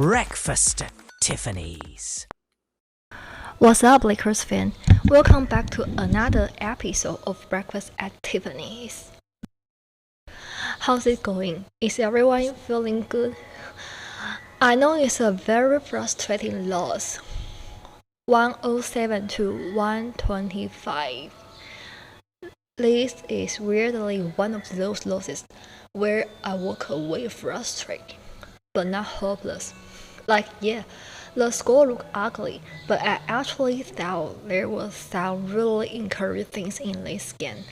Breakfast at Tiffany's. What's up, Lakers fan? Welcome back to another episode of Breakfast at Tiffany's. How's it going? Is everyone feeling good? I know it's a very frustrating loss. 107 to 125. This is weirdly one of those losses where I walk away frustrated, but not hopeless. Like, yeah, the score looked ugly, but I actually thought there was some really encouraging things in this game.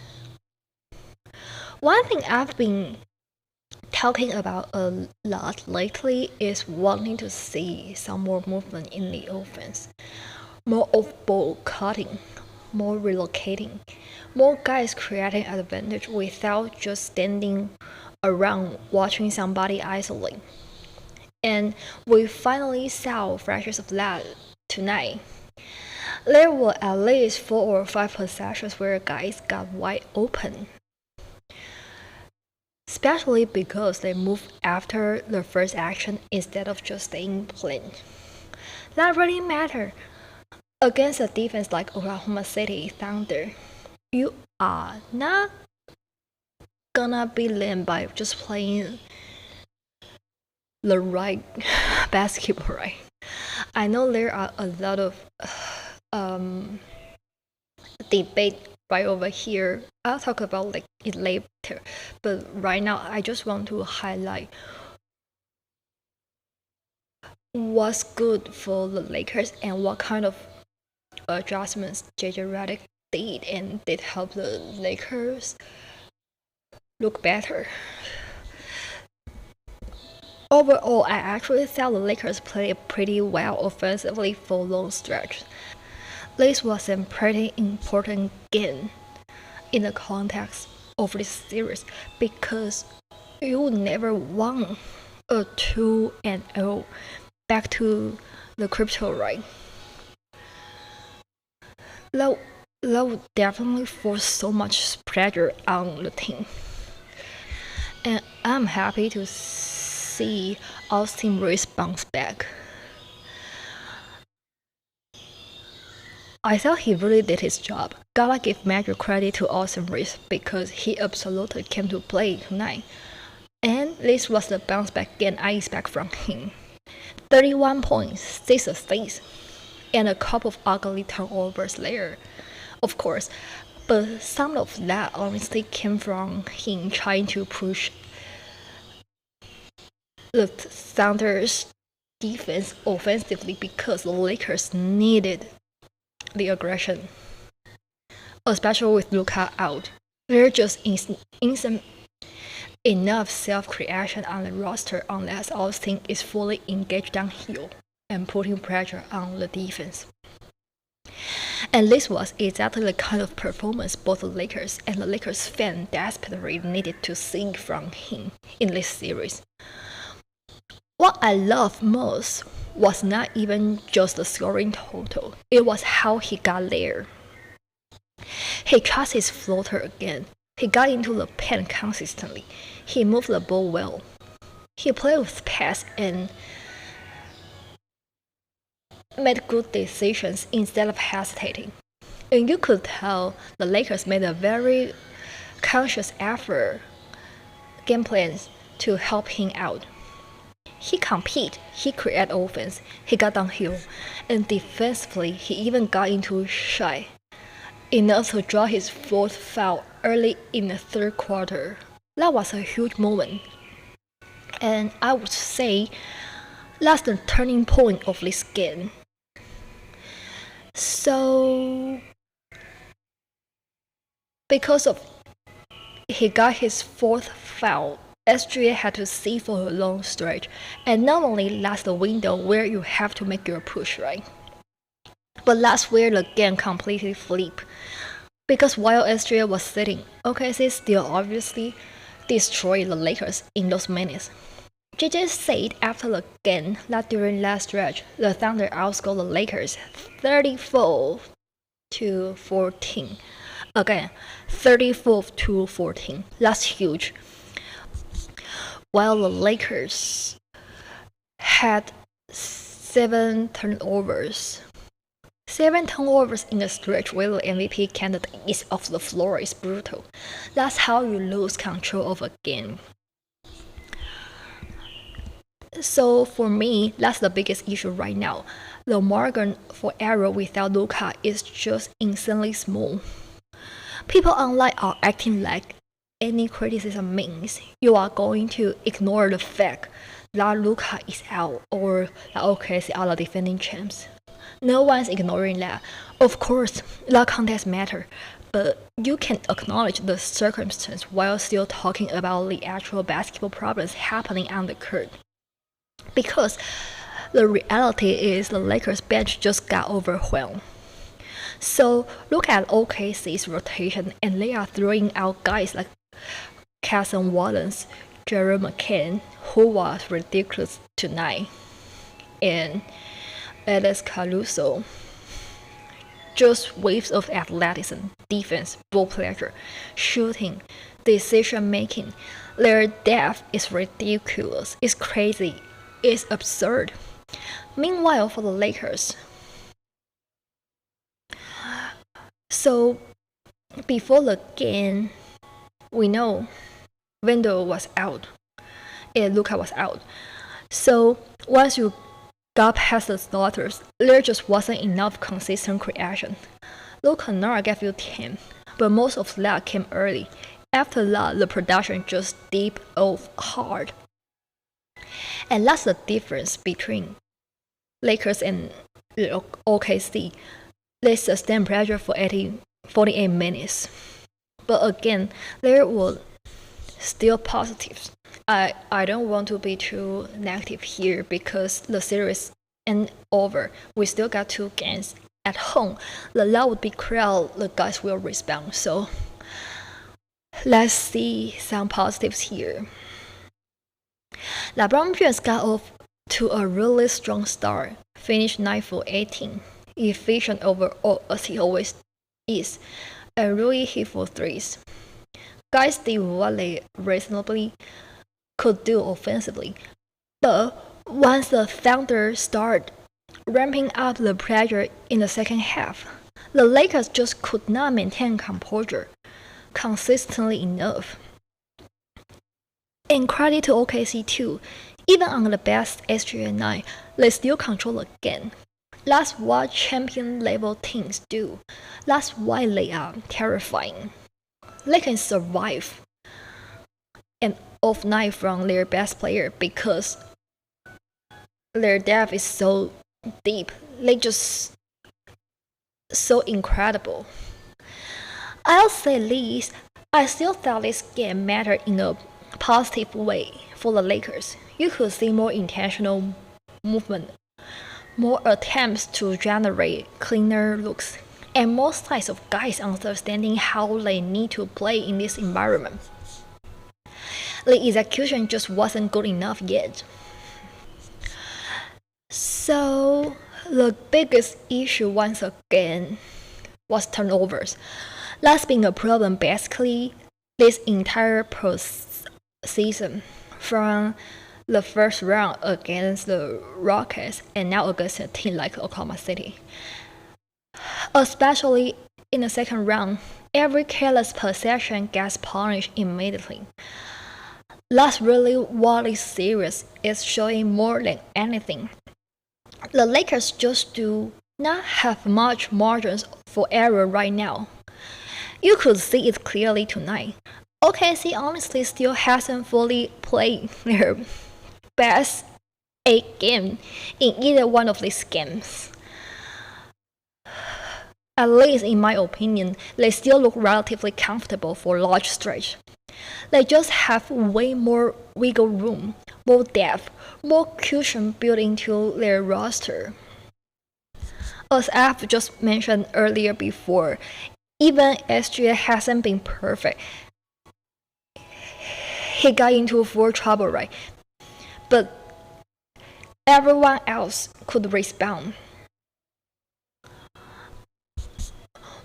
One thing I've been talking about a lot lately is wanting to see some more movement in the offense. More of ball cutting, more relocating, more guys creating advantage without just standing around watching somebody isolate. And we finally saw flashes of that tonight. There were at least 4 or 5 possessions where guys got wide open, especially because they moved after the first action instead of just staying plain. That really mattered. Against a defense like Oklahoma City Thunder, you are not gonna be led by just playing the right basketball, right? I know there are a lot of debate right over here. I'll talk about it later, but right now I just want to highlight what's good for the Lakers and what kind of adjustments JJ Redick did and did help the Lakers look better. Overall, I actually thought the Lakers played pretty well offensively for a long stretch. This was a pretty important game in the context of this series because you never won a 2-0 back to the crypto, right? That would definitely force so much pressure on the team. And I'm happy to see Austin Reaves bounce back. I thought he really did his job. Gotta give major credit to Austin Reaves because he absolutely came to play tonight. And this was the bounce back game I expect from him. 31 points, 6 assists, and a couple of ugly turnovers there, of course. But some of that honestly came from him trying to push the Thunder's defense offensively because the Lakers needed the aggression, especially with Luka out. There just isn't enough self-creation on the roster unless Austin is fully engaged downhill and putting pressure on the defense. And this was exactly the kind of performance both the Lakers and the Lakers fans desperately needed to see from him in this series. What I loved most was not even just the scoring total, it was how he got there. He trusted his floater again. He got into the paint consistently. He moved the ball well. He played with pass and made good decisions instead of hesitating. And you could tell the Lakers made a very conscious effort game plans to help him out. He competed, he created offense, he got downhill, and defensively he even got into shy enough to draw his 4th foul early in the 3rd quarter. That was a huge moment, and I would say that's the turning point of this game. So, because of he got his 4th foul, SGA had to see for a long stretch, and normally that's the window where you have to make your push, right? But that's where the game completely flipped. Because while SGA was sitting, OKC still obviously destroyed the Lakers in those minutes. JJ said after the game that during that stretch, the Thunder outscored the Lakers 34 to 14. Again, 34 to 14. That's huge. While the Lakers had 7 turnovers. 7 turnovers in a stretch where the MVP candidate is off the floor is brutal. That's how you lose control of a game. So for me, that's the biggest issue right now. The margin for error without Luka is just insanely small. People online are acting like any criticism means you are going to ignore the fact that Luka is out or that OKC are the defending champs. No one's ignoring that. Of course, that context matter, but you can acknowledge the circumstance while still talking about the actual basketball problems happening on the court. Because the reality is the Lakers bench just got overwhelmed. So look at OKC's rotation, and they are throwing out guys like Cason Wallace, Jared McCann, who was ridiculous tonight, and Alex Caruso. Just waves of athleticism, defense, ball pleasure, shooting, decision making. Their depth is ridiculous. It's crazy. It's absurd. Meanwhile, for the Lakers, so before the game, we know Wendell was out and Luka was out. So once you got past the starters, there just wasn't enough consistent creation. Luka Kennard gave you 10, but most of that came early. After that, the production just dipped off hard. And that's the difference between Lakers and OKC. They sustained pressure for 48 minutes. But again, there were still positives. I don't want to be too negative here because the series ain't over. We still got 2 games at home. The loud big crowd, the guys will respond. So let's see some positives here. LeBron James got off to a really strong start, finished 9 for 18, efficient overall as he always is, and really hit for threes. Guys did what they reasonably could do offensively, but once the Thunder started ramping up the pressure in the second half, the Lakers just could not maintain composure consistently enough. And credit to OKC too. Even on the best SGA night, they still control the game. That's what champion-level teams do. That's why they are terrifying. They can survive an off night from their best player because their depth is so deep. They just so incredible. I'll say this, I still thought this game mattered in a positive way for the Lakers. You could see more intentional movement, more attempts to generate cleaner looks, and more signs of guys understanding how they need to play in this environment. The execution just wasn't good enough yet. So the biggest issue once again was turnovers. That's been a problem basically this entire postseason, from the first round against the Rockets and now against a team like Oklahoma City. Especially in the second round, every careless possession gets punished immediately. That's really what this series is showing more than anything. The Lakers just do not have much margins for error right now. You could see it clearly tonight. OKC honestly still hasn't fully played their best 8 game in either one of these games. At least in my opinion, they still look relatively comfortable for a large stretch. They just have way more wiggle room, more depth, more cushion built into their roster. As I've just mentioned earlier before, even SGA hasn't been perfect. He got into full trouble, right? But everyone else could respond.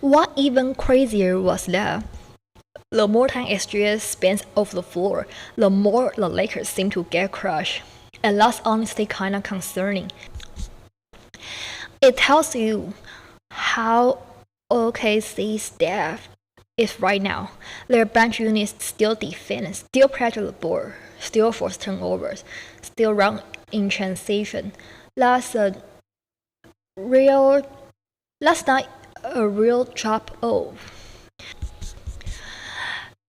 What even crazier was that the more time SGA spends off the floor, the more the Lakers seem to get crushed. and that's honestly kinda concerning. It tells you how OKC's depth is right now. Their bench units still defend, still pressure the board, still force turnovers, still run in transition. That's not a real drop off.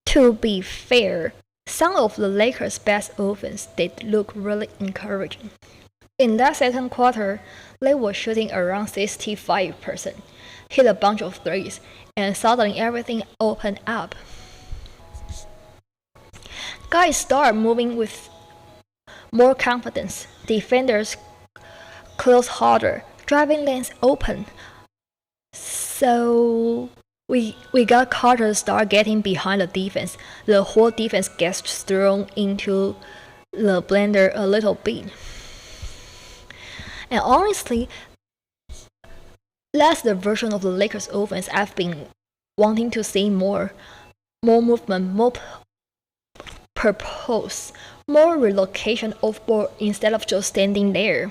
To be fair, some of the Lakers' best offense did look really encouraging. In that second quarter, they were shooting around 65%, hit a bunch of threes, and suddenly everything opened up. Guys start moving with more confidence. Defenders close harder, driving lanes open. So we got Carter start getting behind the defense. The whole defense gets thrown into the blender a little bit. And honestly, that's the version of the Lakers offense I've been wanting to see more. More movement, more purpose, more relocation off board instead of just standing there.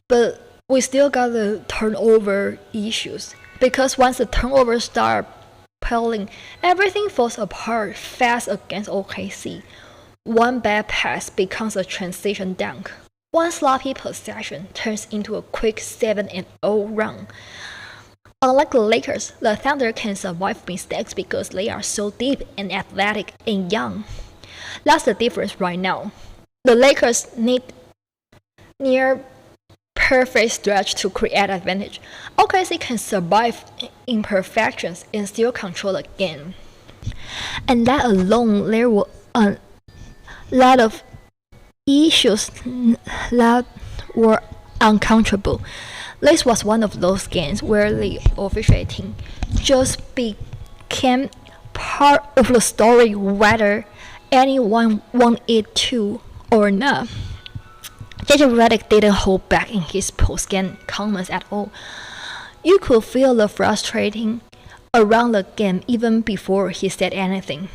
But we still got the turnover issues, because once the turnovers start piling, everything falls apart fast against OKC. One bad pass becomes a transition dunk. One sloppy possession turns into a quick 7-0 run. Unlike the Lakers, the Thunder can survive mistakes because they are so deep and athletic and young. That's the difference right now. The Lakers need near perfect stretch to create advantage. OKC can survive imperfections and still control the game. And that alone, there were a lot of issues that were uncountable. This was one of those games where the officiating just became part of the story, whether anyone wanted it to or not. JJ Redick didn't hold back in his post-game comments at all. You could feel the frustration around the game even before he said anything.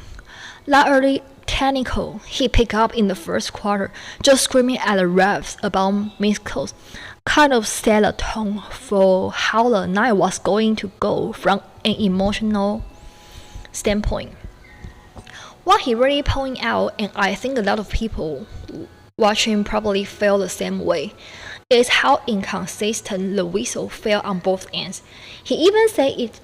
That early technical he picked up in the first quarter, just screaming at the refs about missed calls, kind of set a tone for how the night was going to go from an emotional standpoint. What he really pointed out, and I think a lot of people watching probably felt the same way, is how inconsistent the whistle felt on both ends. He even said it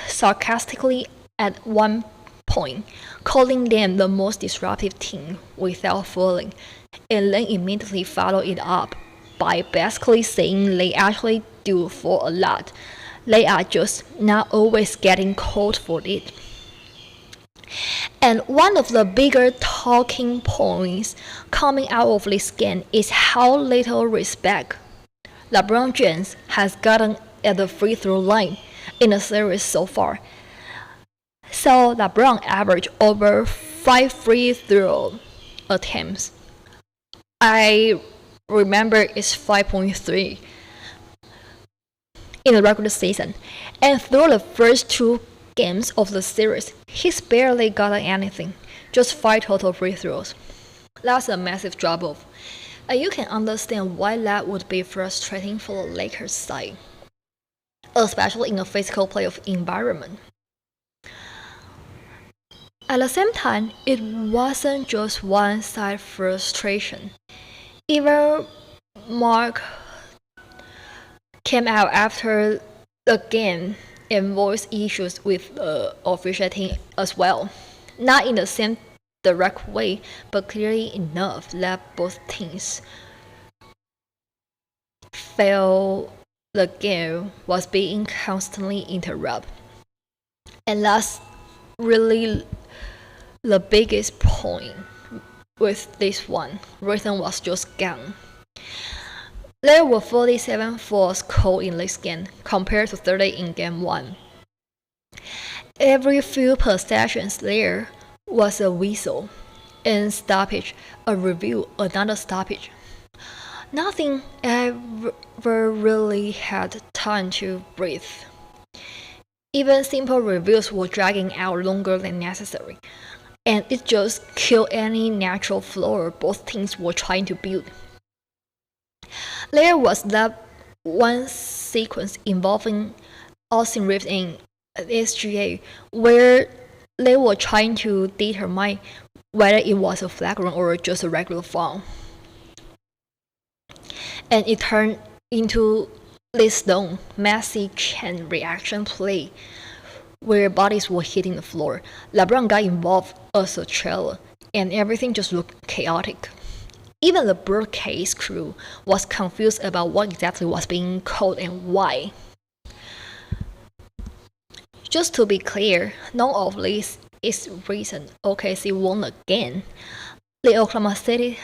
sarcastically at one point, calling them the most disruptive team without falling, and then immediately followed it up by basically saying they actually do for a lot. They are just not always getting called for it. And one of the bigger talking points coming out of this game is how little respect LeBron James has gotten at the free throw line in the series so far. So LeBron averaged over 5 free throw attempts. I remember it's 5.3 in the regular season. And through the first 2 games of the series, he's barely gotten anything, just 5 total free throws. That's a massive drop off, and you can understand why that would be frustrating for the Lakers side, especially in a physical playoff environment. At the same time, it wasn't just one side frustration. Even Mark came out after the game and voiced issues with officiating as well. Not in the same direct way, but clearly enough that both teams felt the game was being constantly interrupted. And that's really the biggest point with this one. Rhythm was just gone. There were 47 fouls called in this game compared to 30 in game 1. Every few possessions there was a whistle, and stoppage, a review, another stoppage. Nothing ever really had time to breathe. Even simple reviews were dragging out longer than necessary. and it just killed any natural flow both teams were trying to build. There was that one sequence involving Austin Reaves and SGA where they were trying to determine whether it was a flagrant or just a regular foul. And it turned into this long, messy chain reaction play where bodies were hitting the floor. LeBron got involved as a trailer, and everything just looked chaotic. Even the broadcast crew was confused about what exactly was being called and why. Just to be clear, none of this is reason OKC won again. The Oklahoma City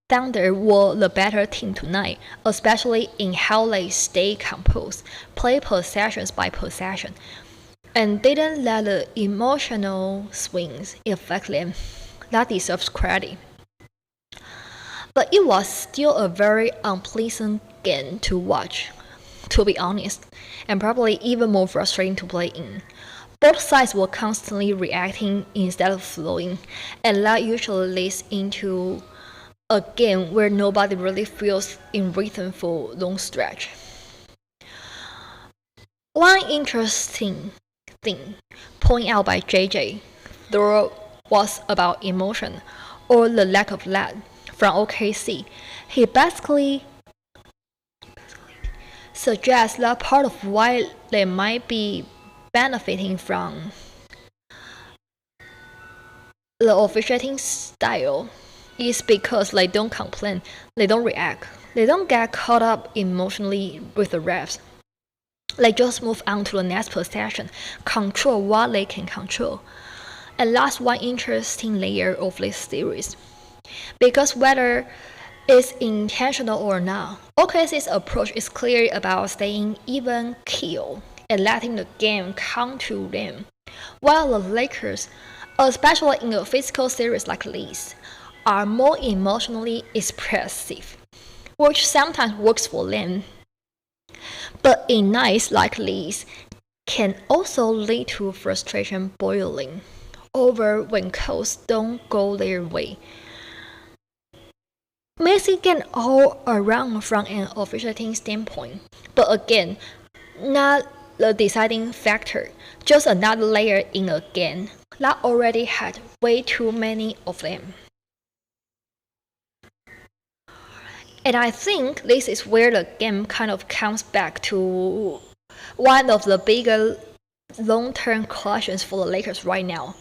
Thunder were the better team tonight, especially in how they stayed composed, play possessions by possession, and didn't let the emotional swings affect them. That deserves credit. But it was still a very unpleasant game to watch, to be honest, and probably even more frustrating to play in. Both sides were constantly reacting instead of flowing, and that usually leads into a game where nobody really feels in rhythm for long stretch. One interesting thing pointed out by JJ though was about emotion, or the lack of that, from OKC. He basically suggests that part of why they might be benefiting from the officiating style is because they don't complain, they don't react, they don't get caught up emotionally with the refs. They just move on to the next possession, control what they can control. And that's one interesting layer of this series. Because whether it's intentional or not, OKC's approach is clearly about staying even keel and letting the game come to them, while the Lakers, especially in a physical series like this, are more emotionally expressive, which sometimes works for them. But in nights like these, can also lead to frustration boiling over when calls don't go their way. Messy game all around from an officiating standpoint, but again, not the deciding factor, just another layer in a game that already had way too many of them. And I think this is where the game kind of comes back to one of the bigger long-term questions for the Lakers right now.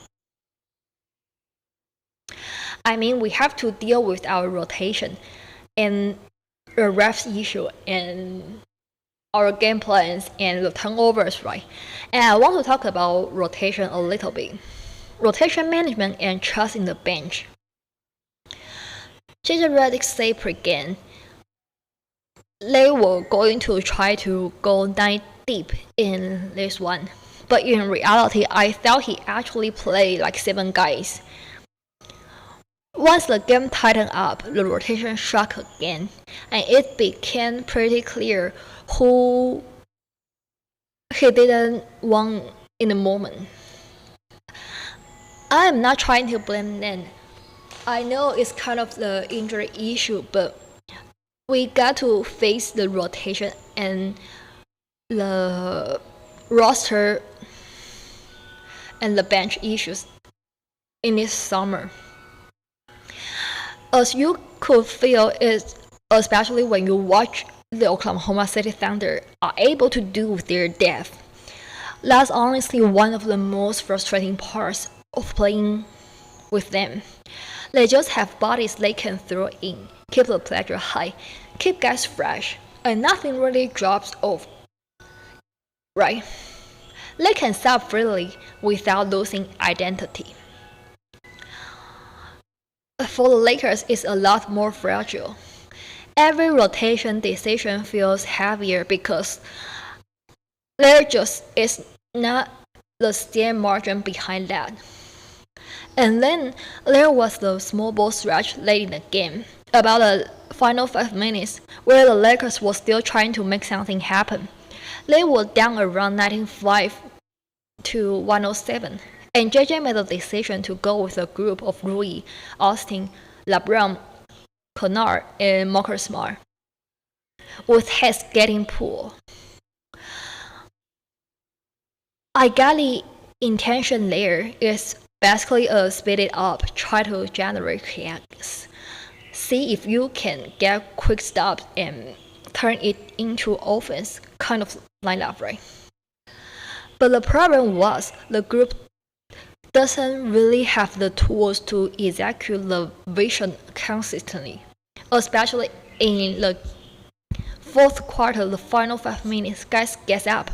I mean, we have to deal with our rotation and the refs issue and our game plans and the turnovers, right? And I want to talk about rotation a little bit. Rotation management and trust in the bench. JJ Redick said pre-game they were going to try to go 9 deep in this one, but in reality, I thought he actually played like 7 guys. Once the game tightened up, the rotation shook again, and it became pretty clear who he didn't want in the moment. I am not trying to blame them. I know it's kind of the injury issue, but we got to face the rotation and the roster and the bench issues in this summer. As you could feel it, especially when you watch the Oklahoma City Thunder are able to do with their depth. That's honestly one of the most frustrating parts of playing with them. They just have bodies they can throw in, keep the pressure high, keep guys fresh, and nothing really drops off. Right? They can sub freely without losing identity. For the Lakers, it's a lot more fragile. Every rotation decision feels heavier because there just is not the steer margin behind that. And then there was the small ball stretch late in the game, about the final 5 minutes, where the Lakers were still trying to make something happen. They were down around 95 to 107, And JJ made the decision to go with a group of Rui, Austin, LeBron, Kennard, and Marcus Smart, with heads getting pulled. I got the intention there is basically a speed it up, try to generate chaos. See if you can get quick stops and turn it into offense kind of lineup, right? But the problem was the group doesn't really have the tools to execute the vision consistently, especially in the fourth quarter, the final 5 minutes, guys get up.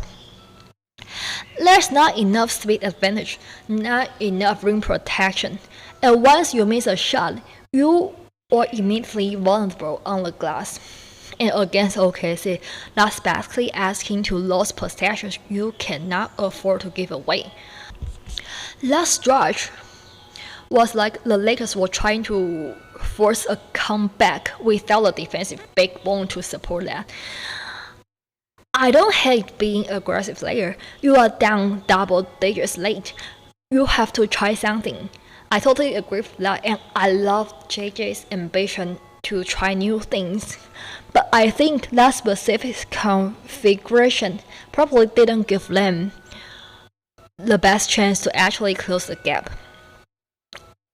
There's not enough speed advantage, not enough rim protection, and once you miss a shot, you are immediately vulnerable on the glass. And against OKC, that's basically asking to lose possessions you cannot afford to give away. Last stretch was like the Lakers were trying to force a comeback without a defensive backbone to support that. I don't hate being aggressive later. You are down double digits late. You have to try something. I totally agree with that, and I love JJ's ambition to try new things. But I think that specific configuration probably didn't give them the best chance to actually close the gap.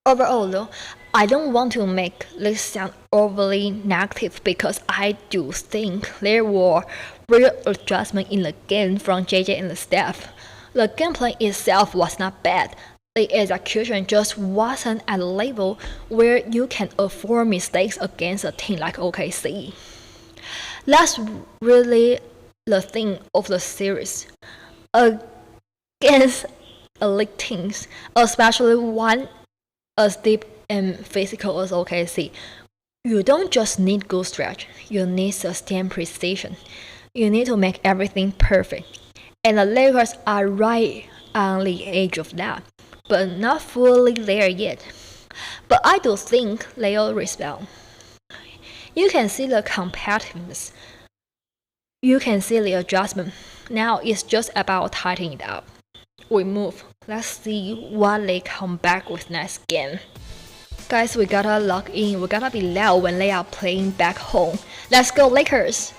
Overall, though, I don't want to make this sound overly negative because I do think there were real adjustments in the game from JJ and the staff. The gameplay itself was not bad. The execution just wasn't at a level where you can afford mistakes against a team like OKC. That's really the thing of the series. Against elite teams, especially one as deep and physical as OKC, you don't just need good stretch, you need sustained precision. You need to make everything perfect. And the Lakers are right on the edge of that, but not fully there yet. But I do think they'll respond. You can see the competitiveness. You can see the adjustment. Now it's just about tightening it up. We move. Let's see what they come back with next game. Guys, we gotta lock in. We gotta be loud when they are playing back home. Let's go Lakers!